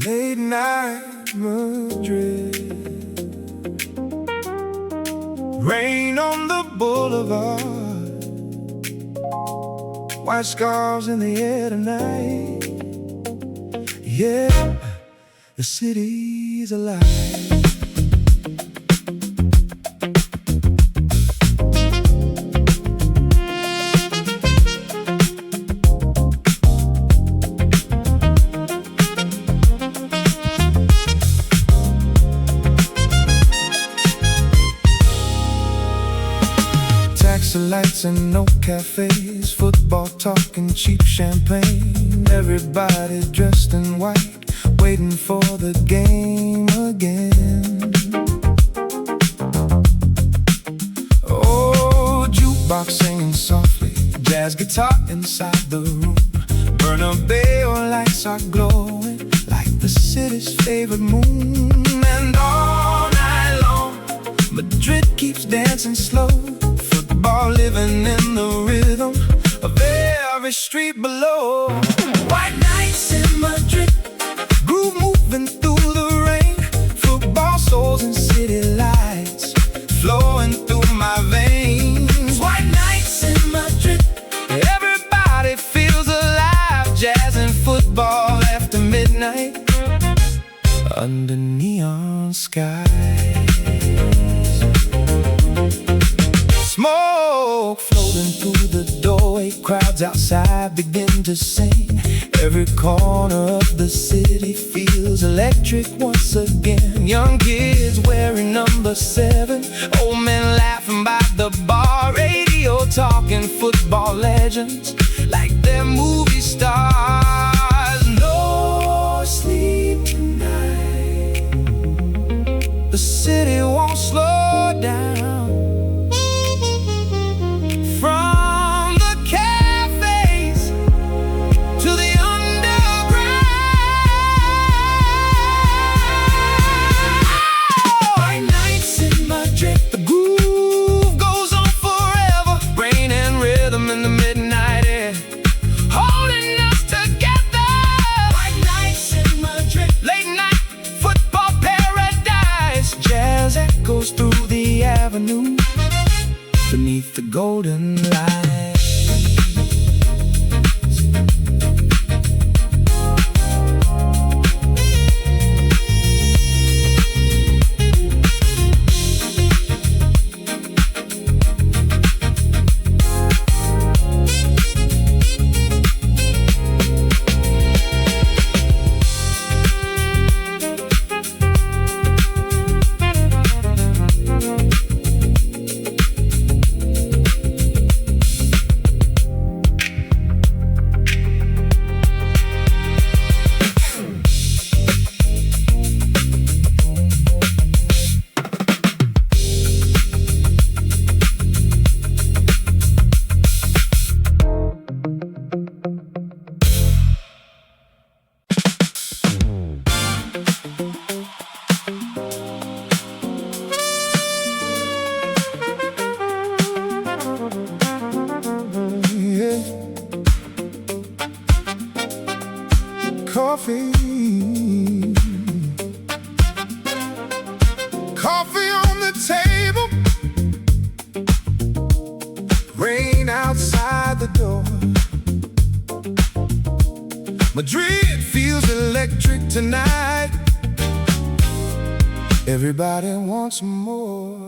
Late night Madrid, rain on the boulevard, white scarves in the air tonight. Yeah, the city's alive. Lights and no cafes, football talk and cheap champagne. Everybody dressed in white, waiting for the game again. Oh, jukebox singing softly, jazz guitar inside the room. Bernabéu lights are glowing like the city's favorite moon. And all night long, Madrid keeps dancing slow, living in the rhythm of every street below. White nights in Madrid, groove moving through the rain. Football souls and city lights flowing through my veins. White nights in Madrid, everybody feels alive. Jazz and football after midnight, under neon skies. Smoke floating through the doorway, crowds outside begin to sing. Every corner of the city feels electric once again. Young kids wearing number 7, old men laughing by the bar. Radio talking football legends like they're movie stars. No sleep tonight, the city won't slow down. Goes through the avenue beneath the golden light. Coffee on the table, rain outside the door. Madrid feels electric tonight. Everybody wants more.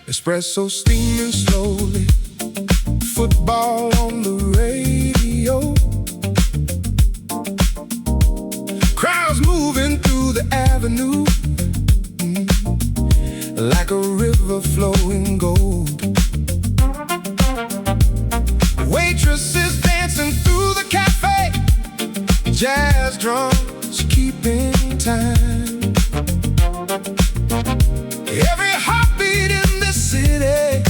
Espresso steaming slowly, football on the radio. Crowds moving through the avenue, like a river flowing gold. Waitresses dancing through the cafe, jazz drums keeping time. Every heartbeat in the city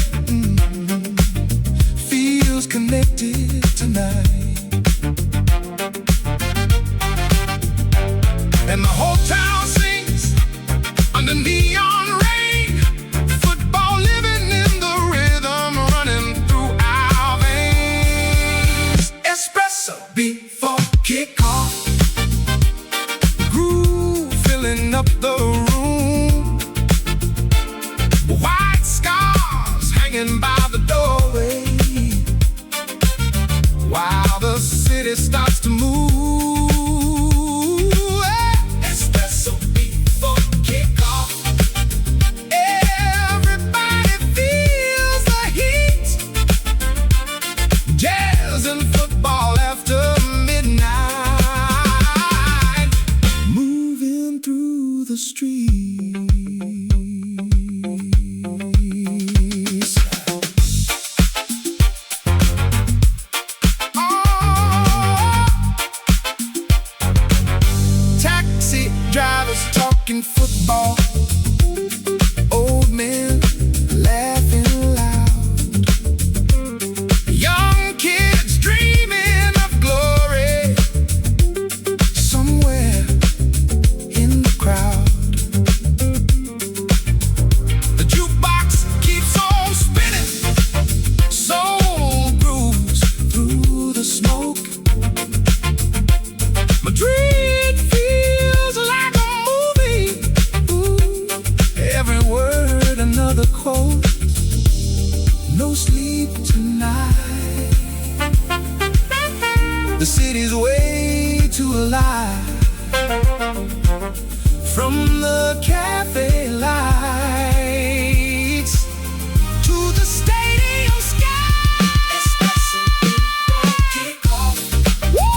under neon rain. Football living in the rhythm running through our veins. Espresso before kickoff, groove filling up the room. White scarves hanging by the doorway, while the city starts to move. Espresso before kickoff, everybody feels the heat. Jazz and football after midnight, moving through the streets. Drivers talking football, old men laughing loud, young kids dreaming of glory somewhere in the crowd. The jukebox keeps on spinning, soul grooves through the smoke. Madrid feels like a movie. Ooh, every word another quote. No sleep tonight. The city's way too alive. From the cafe lights to the stadium sky. Espresso before kickoff. Woo!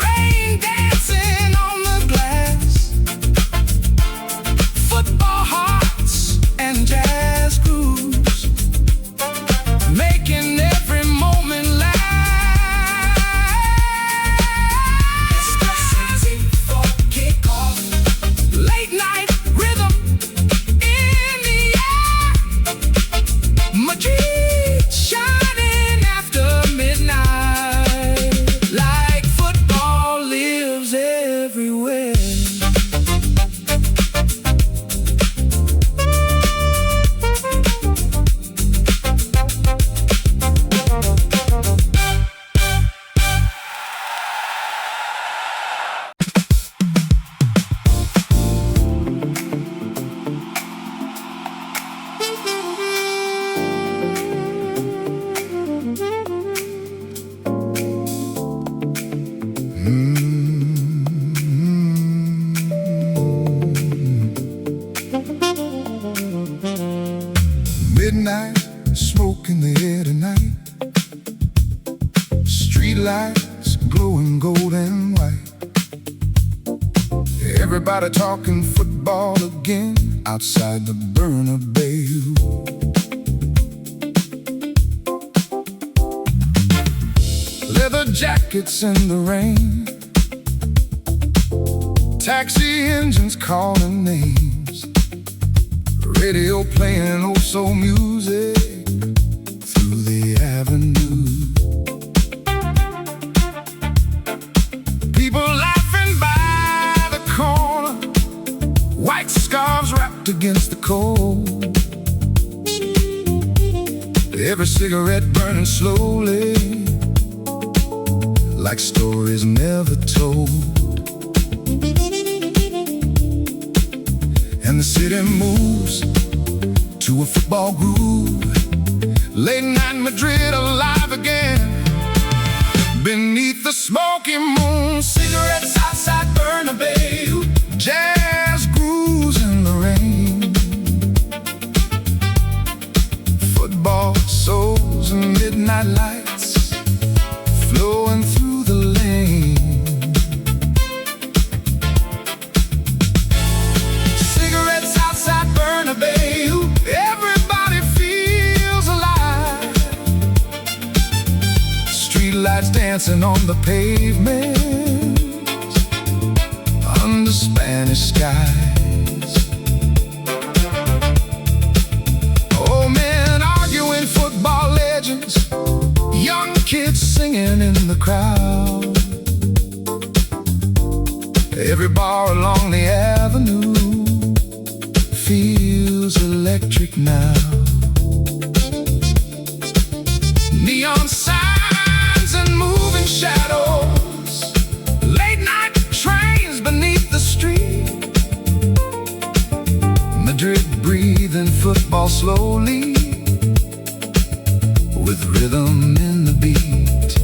Rain dancing on the glass. Football hearts and jazz grooves, making every moment last. Espresso before kickoff, late night rhythm in the air. Madrid shining after midnight, like football lives everywhere. Midnight, smoke in the air tonight. Street lights glowing gold and white. Everybody talking football again outside the Bernabéu. Leather jackets in the rain, taxi engines calling names, radio playing oh so music through the avenue. People laughing by the corner, white scarves wrapped against the cold. Every cigarette burning slowly, like stories never told. And the city moves to a football groove. Late night Madrid alive again, beneath the smoky moon. Cigarettes outside Bernabéu, jazz grooves in the rain. Football souls and midnight lights flowing through the lane. Cigarettes outside Bernabéu, everybody feels alive. Street lights dancing on the pavement under Spanish skies. Old men arguing football legends, young kids singing in the crowd. Every bar along the avenue electric now. Neon signs and moving shadows, late night trains beneath the street. Madrid breathing football slowly, with rhythm in the beat.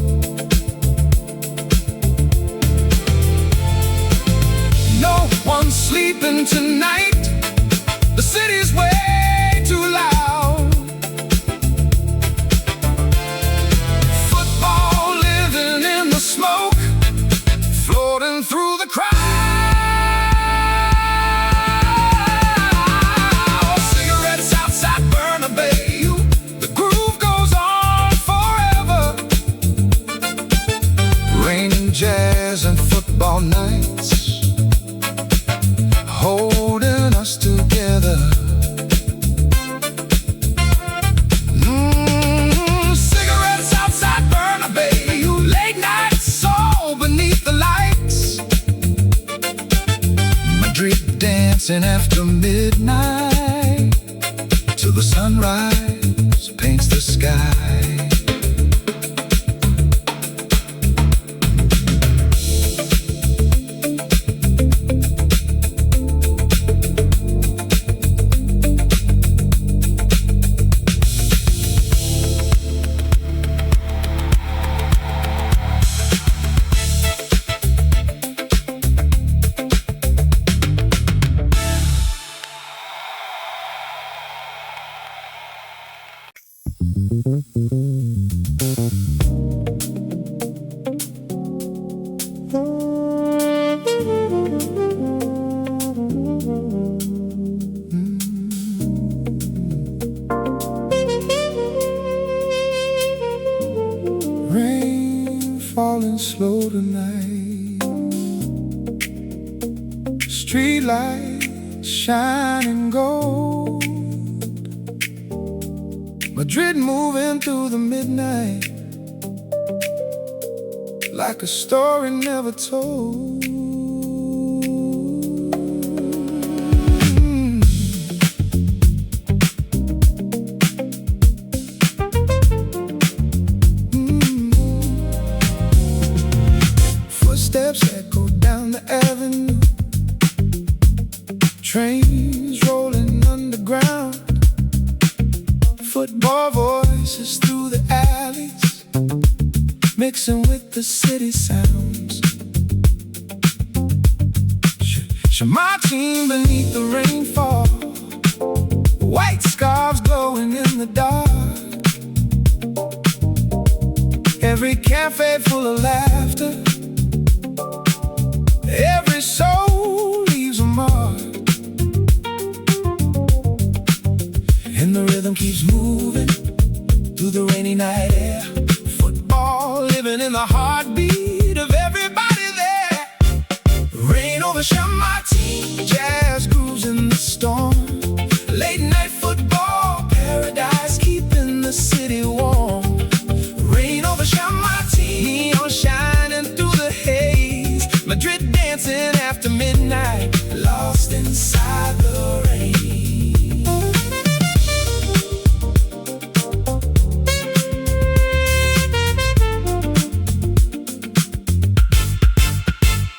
No one's sleeping tonight, the city's way too loud. Football living in the smoke, floating through the crowd. Cigarettes outside Bernabéu, the groove goes on forever. Raining jazz and football nights, holding us together. Cigarettes outside Bernabéu, late night soul beneath the lights. Madrid dancing after midnight, till the sunrise paints the sky. Rain falling slow tonight, street lights shining gold. Madrid moving through the midnight, like a story never told. Footsteps echo down the avenue, trains rolling underground. Football voices through the alleys, mixing with the city sounds. Chamartín beneath the rainfall, white scarves glowing in the dark. Every cafe full of laughter, every soul leaves a mark. And the rhythm keeps moving through the rainy night air. Football living in the heartbeat of everybody there. Rain over Chamartín, jazz grooves in the storm. Late night football paradise, keeping the city warm. Rain over Chamartín, neon shining through the haze. Madrid dancing after midnight, lost inside the rain.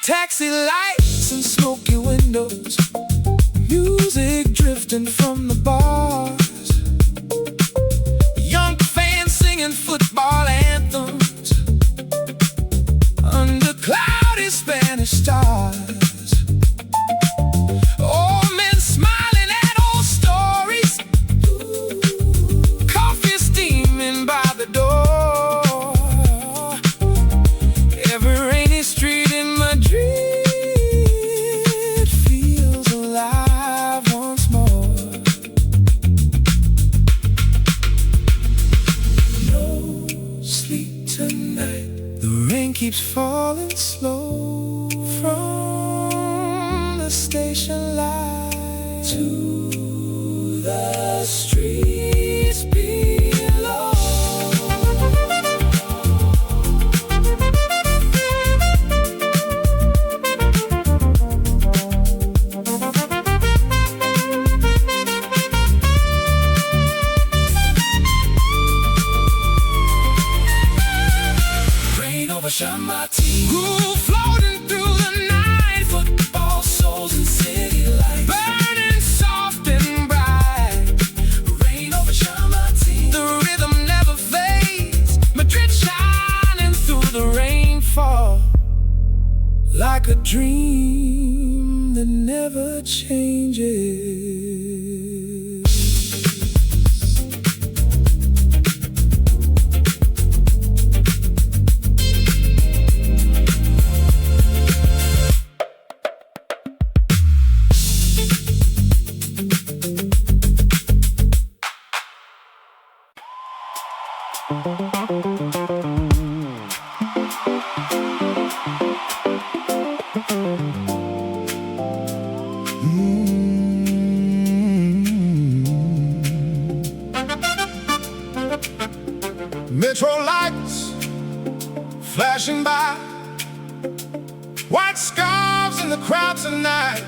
Taxi lights and smoky windows, music drifting from the bars. Young fans singing football anthems under cloudy Spanish stars. Old men smiling at old stories, coffee steaming by the door. Every rainy street in Madrid feels alive once more. No sleep tonight, the rain keeps falling slow from the station light to the streets below. Chamartín. Groove floating through the night. Football souls and city lights. Burning soft and bright. Rain over Chamartín. The rhythm never fades. Madrid shining through the rainfall. Like a dream that never changes. Metro lights flashing by, white scarves in the crowd tonight.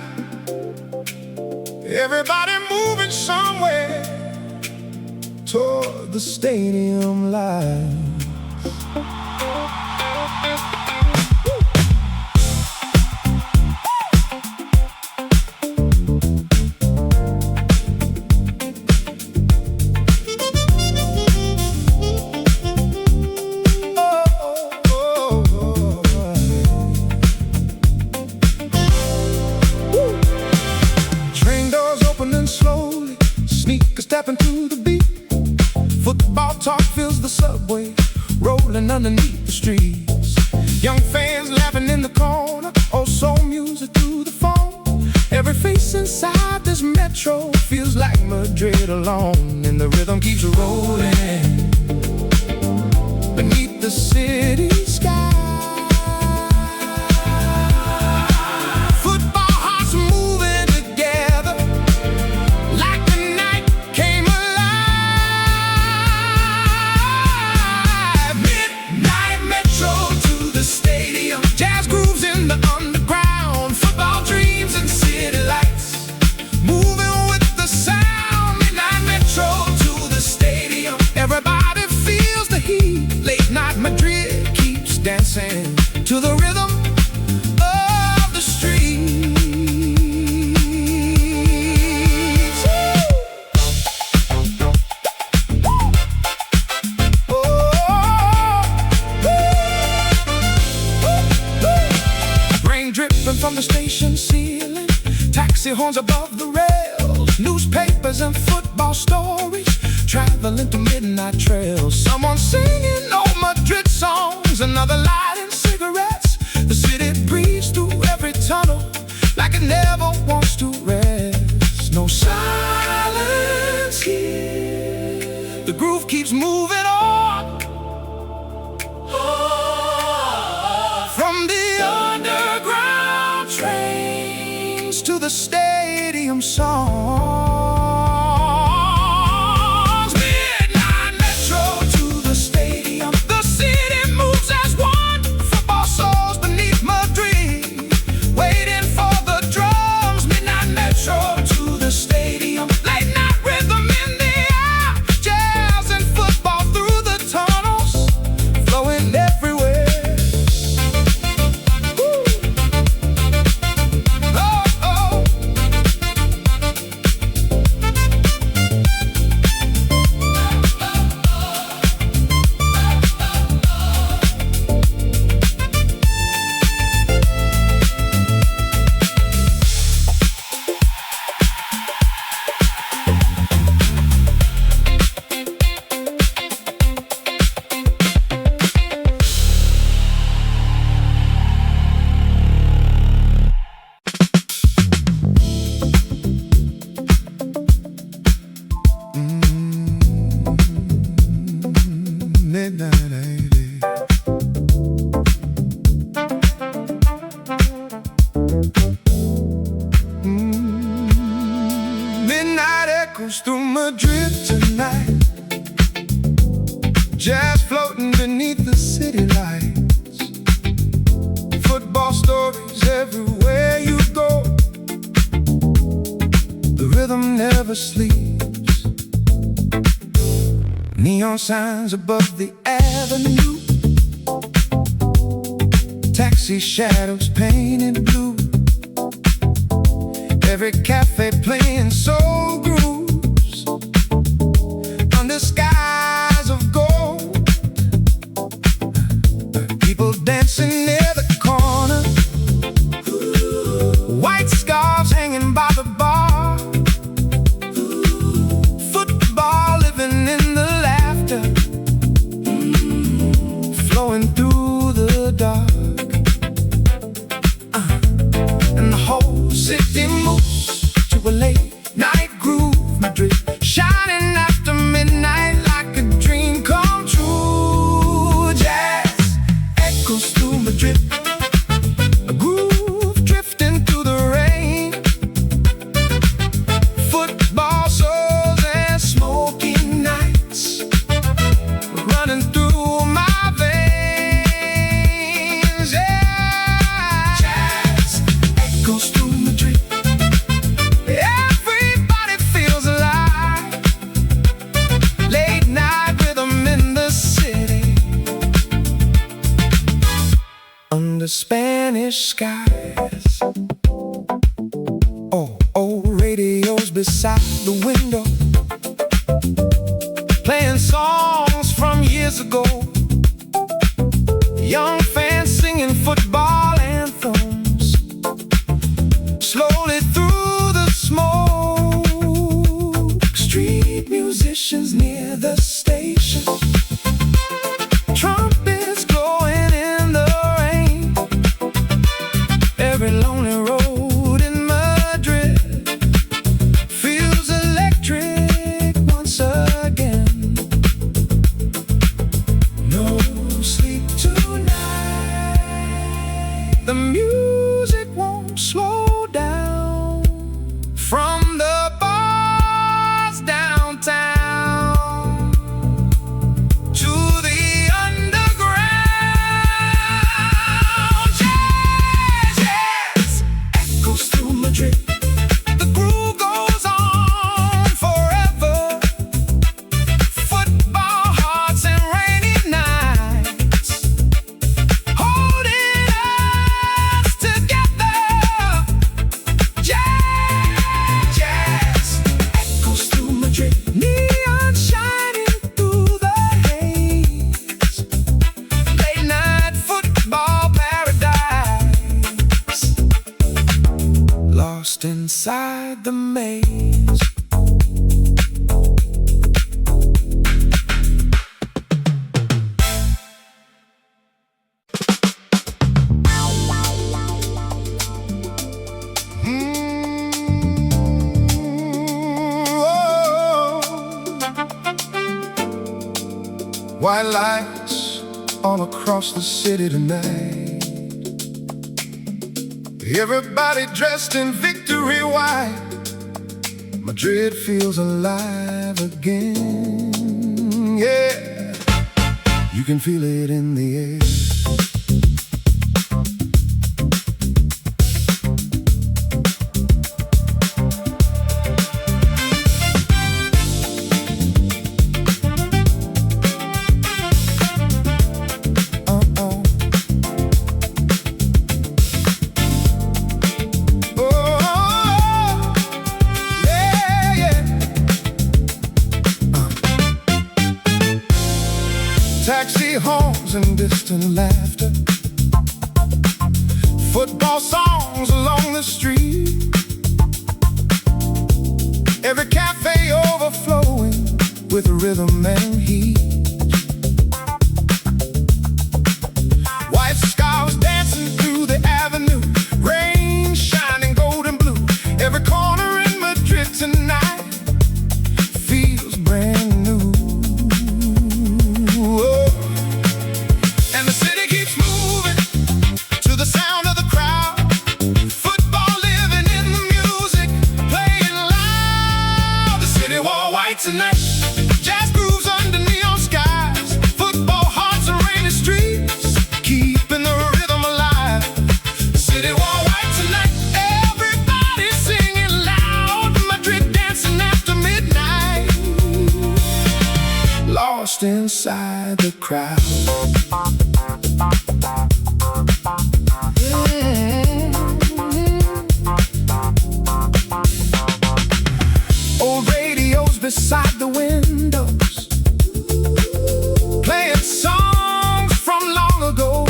Everybody moving somewhere toward the stadium lights. Slowly, sneakers stepping to the beat. Football talk fills the subway, rolling underneath the streets. Young fans laughing in the corner, old soul music through the phone. Every face inside this metro feels like Madrid alone. And the rhythm keeps rolling beneath the city sky. Dancing to the rhythm of the streets. Rain dripping from the station ceiling, taxi horns above the rails, newspapers and football stories traveling to midnight trails. Someone singing old Madrid songs, another lighting cigarettes. The city breathes through every tunnel like it never wants to rest. No silence here, the groove keeps moving on. From the underground trains to the stadium songs. Midnight echoes through Madrid tonight, jazz floating beneath the city lights. Football stories everywhere you go, the rhythm never sleeps. Neon signs above the avenue, Taxi shadows painted blue, every cafe playing soul grooves under skies of gold. People dancing near the corner, white scarves hanging by the bar, football living in the laughter, flowing through the dark. And the whole city moves to a late night groove. Madrid shining after midnight like a dream come true. Jazz echoes through Madrid, a groove drifting through the rain. Football souls and smoky nights running through my veins. Yeah. Jazz echoes through Madrid, everybody feels alive. Late night rhythm in the city, under Spanish skies. Oh, radios beside the window, playing songs from years ago. Young fans singing football anthems, slowly through the smoke. Street musicians near the station, trumpets glowing in the rain. Every lonely road in Madrid feels electric once again. No sleep tonight, the music won't slow down. From the bars downtown to the underground, jazz echoes through Madrid. The groove goes on forever. Football hearts and rainy nights holding us together. Jazz echoes through Madrid, neon shining through the haze. Late night football paradise, lost inside the maze. White lights all across the city tonight, everybody dressed in victory white. Madrid feels alive again, yeah. You can feel it in the air. Taxi horns and distant laughter, football songs along the street, every cafe overflowing with rhythm and heat. White scarves dancing through the avenue, rain shining gold and blue. Every corner in Madrid tonight feels brand new. And the city keeps moving to the sound of the crowd. Football living in the music, playing loud. The city wore white tonight, jazz grooves under neon skies. Football hearts and rainy streets, keeping the rhythm alive. The city wore white tonight, everybody singing loud. Madrid dancing after midnight, lost inside the crowd. Old radios beside the windows, playing songs from long ago.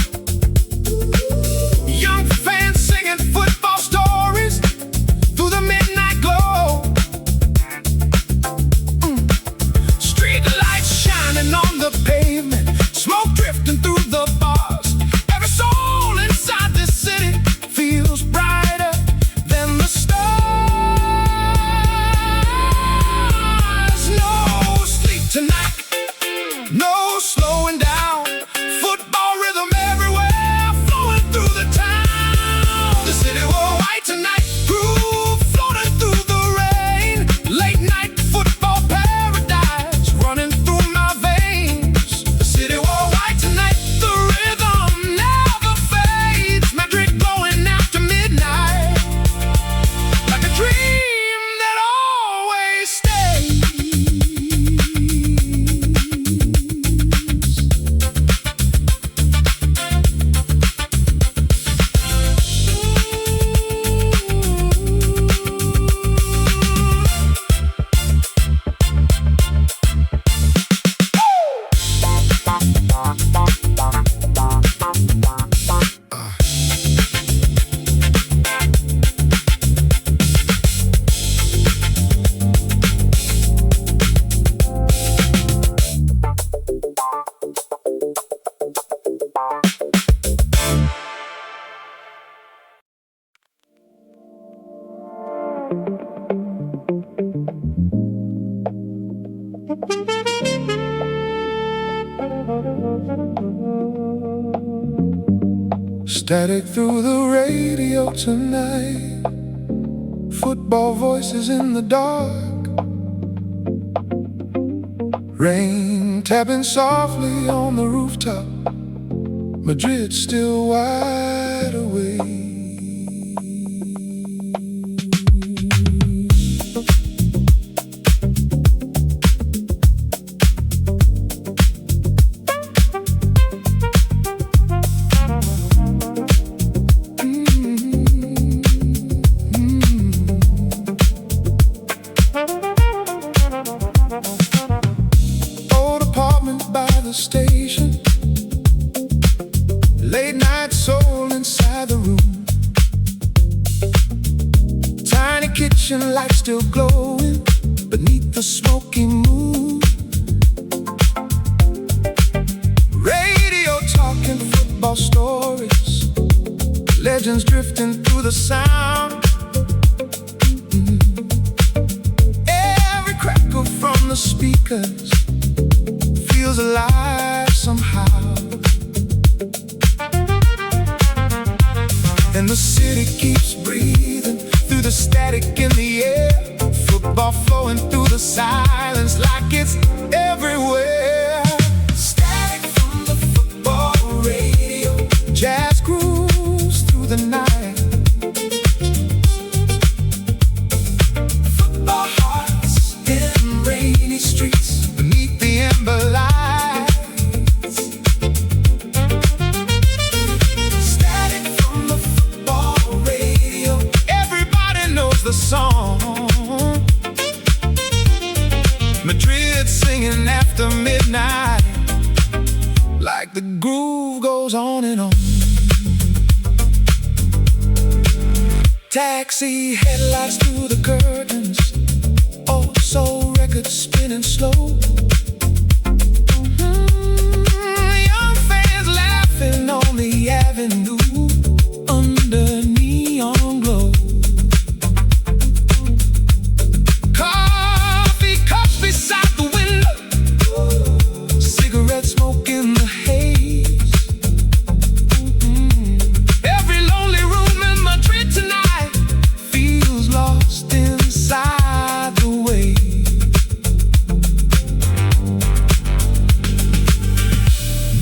Young fans singing football stories through the midnight glow. Street lights shining on the pavement, smoke drifting through the bars. Every soul inside this city feels brighter than the stars. No sleep tonight, no slowing down. Football rhythm everywhere, flowing through the town. The city will white tonight, groove floating through the rain. Late night football paradise running through my veins. The city will white tonight, the rhythm never fades. Madrid glowing after midnight, like a dream that always stays. Static through the radio tonight, football voices in the dark, rain tapping softly on the rooftop. Madrid still wide awake. Old apartment by the station, late night soul inside the room. Tiny kitchen light still glowing beneath the smoky moon. Radio talking football stories, legends drifting through the sound. Every crackle from the speakers feels alive somehow. And the city keeps breathing through the static in the air. Football flowing through the silence like it's everywhere. Static from the football radio, jazz grooves through the night. Football hearts in rainy streets beneath the amber lights. The song Madrid singing after midnight, like the groove goes on and on. Taxi headlights through the curtains, oh soul records spinning slow. Young fans laughing on the avenue under neon glow. Beside the window, cigarette smoke in the haze. Every lonely room in Madrid tonight feels lost inside the wave.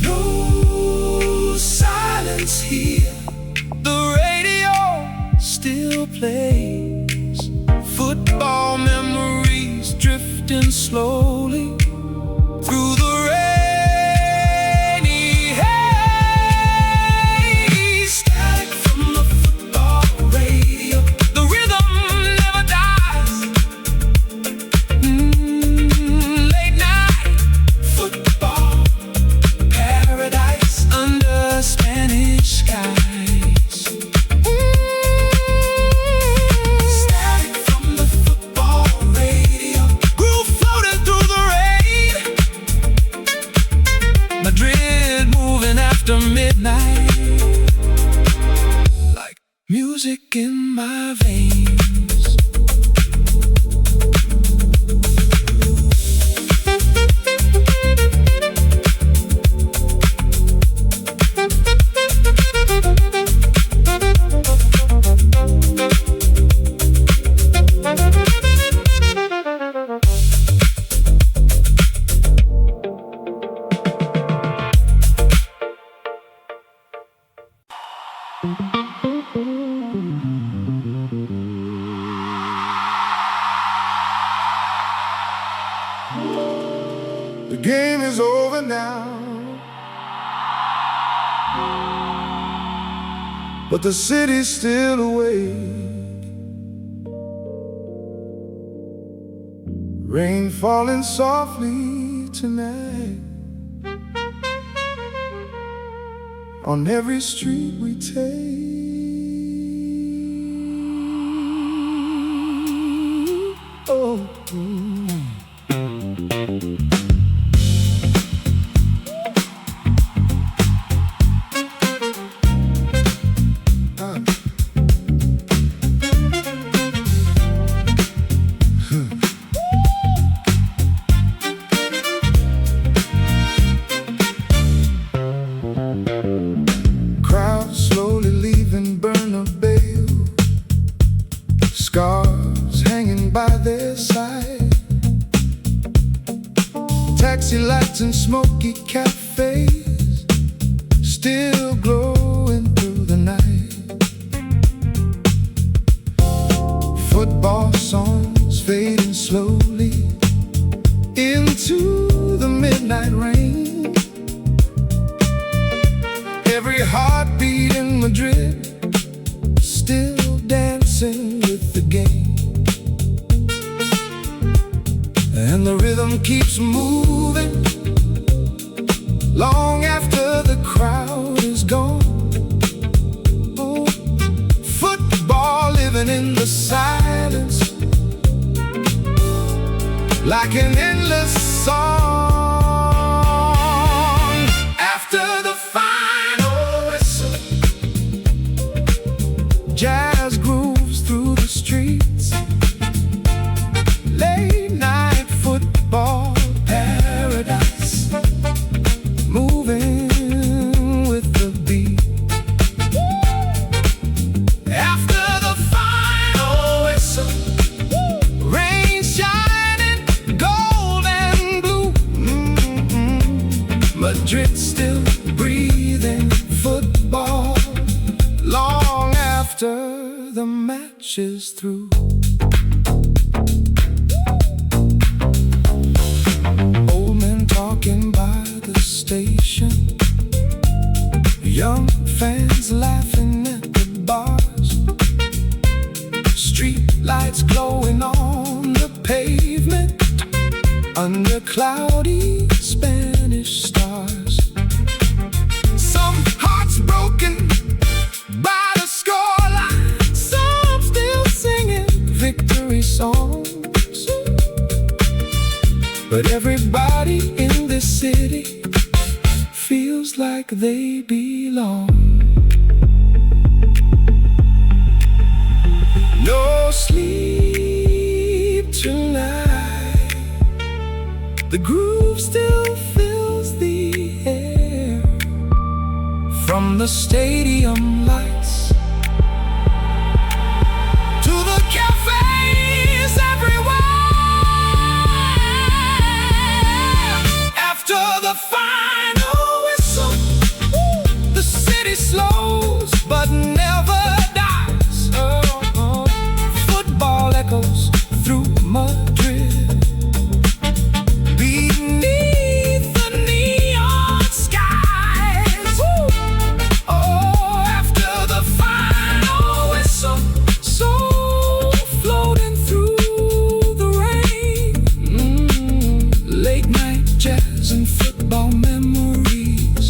No silence here, the radio still plays. Football memories drifting slowly through the rainy haze. Static from the football radio, the rhythm never dies. music in my veins. The game is over now, but the city's still awake. Rain falling softly tonight on every street we take. Oh, crowds slowly leaving Bernabéu, scars hanging by their side, taxi lights and smoky cafés still glowing through the night. Football songs fading slowly into the midnight rain. Every heartbeat in Madrid still dancing with the game. And the rhythm keeps moving long after the crowd is gone. Oh, football living in the silence like an endless song. After the final whistle, jazz grooves through the streets. Late night football paradise, moving with the beat. After the final whistle, rain shining gold and blue. Madrid still breathing football long after the match is through. Old men talking by the station, young fans laughing at the bars, street lights glowing on the pavement under cloudy Spanish stars. Some hearts broken by the scoreline, some still singing victory songs. But everybody in this city feels like they belong. No sleep tonight, the groove still fills the air. From the stadium lights to the cafés everywhere. After the final whistle, the city slows but never dies. Football echoes through Madrid beneath the neon skies. Oh, after the final whistle, soul floating through the rain. Late night jazz and football memories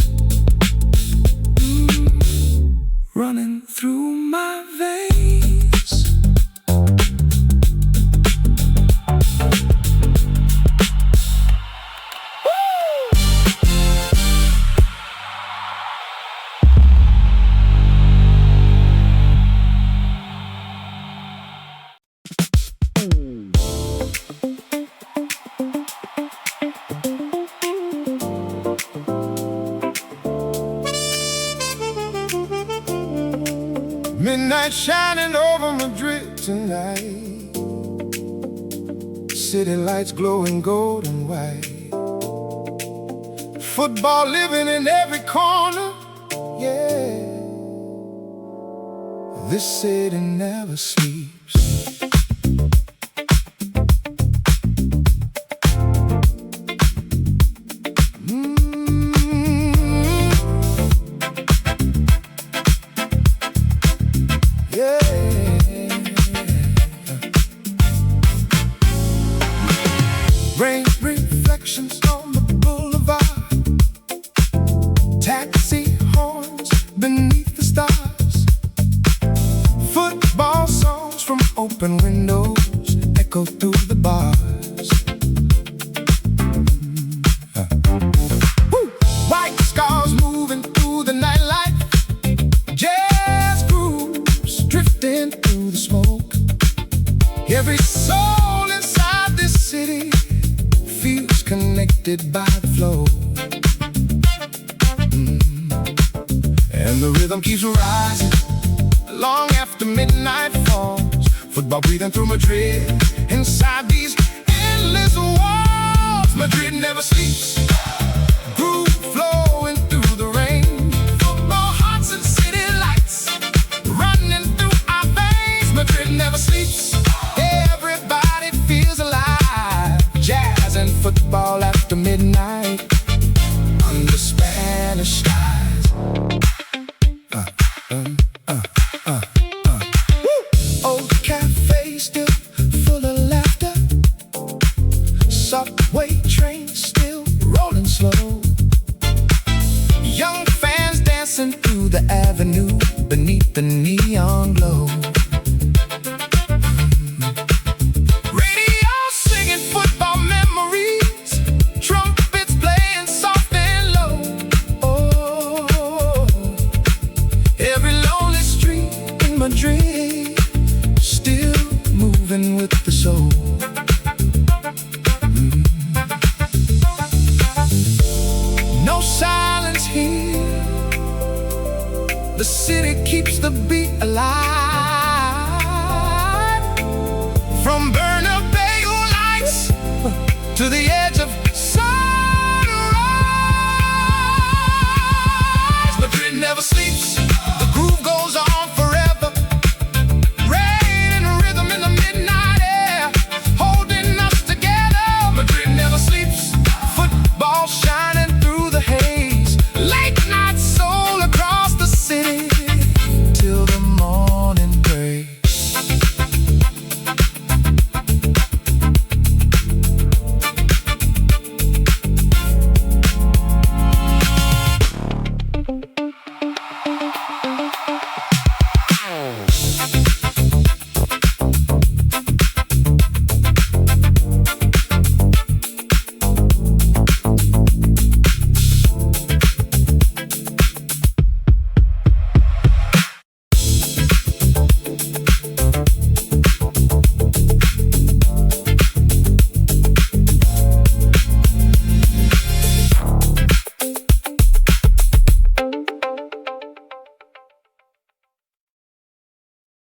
running through my veins. Midnight shining over Madrid tonight. City lights glowing gold and white. Football living in every corner, yeah. This city never sleeps. Rain reflections on the boulevard, taxi horns beneath the stars, football songs from open windows echo through the bars. White scars moving through the nightlife, jazz grooves drifting through the smoke. Every soul inside this city feels connected by the flow. And the rhythm keeps rising long after midnight falls. Football breathing through Madrid, inside these endless walls. Madrid never sleeps, groove flowing through the rain. Football hearts and city lights running through our veins. Madrid never sleeps, everybody feels alive. Jazz and football after midnight under Spanish skies. Old café still full of laughter, subway trains still rolling slow, young fans dancing through the avenue beneath the neon glow. Madrid, still moving with the soul. No silence here, the city keeps the beat alive. From Bernabéu lights to the air